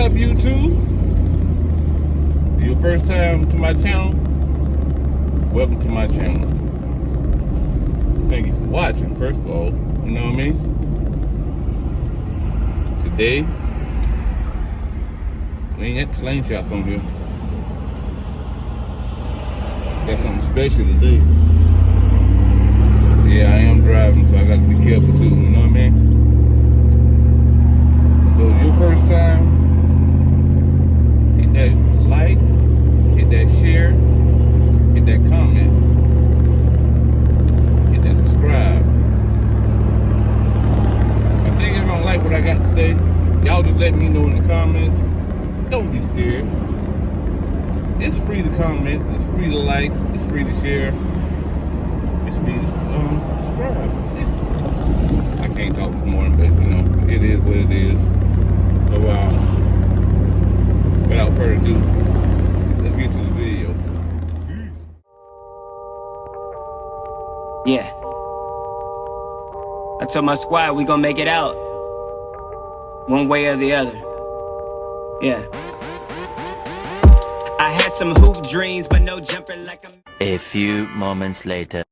up, YouTube? Your first time to my channel? Welcome to my channel. Thank you for watching, first of all. You know what I mean? Today, we ain't got lane shots on here. Got something special today. Yeah, I am driving, so I got to be careful too. You know what I mean? So your first time, hit that like, hit that share, hit that comment, hit that subscribe. I think you're gonna like what I got today. Y'all just let me know in the comments. Don't be scared. It's free to comment, it's free to like, it's free to share, it's free to subscribe. I can't talk this morning, but you know, it is what it is. So without further ado, let's get to the video. Yeah. I told my squad we gon' make it out, one way or the other. Yeah. I had some hoop dreams, but no jumper like I'm. A few moments later.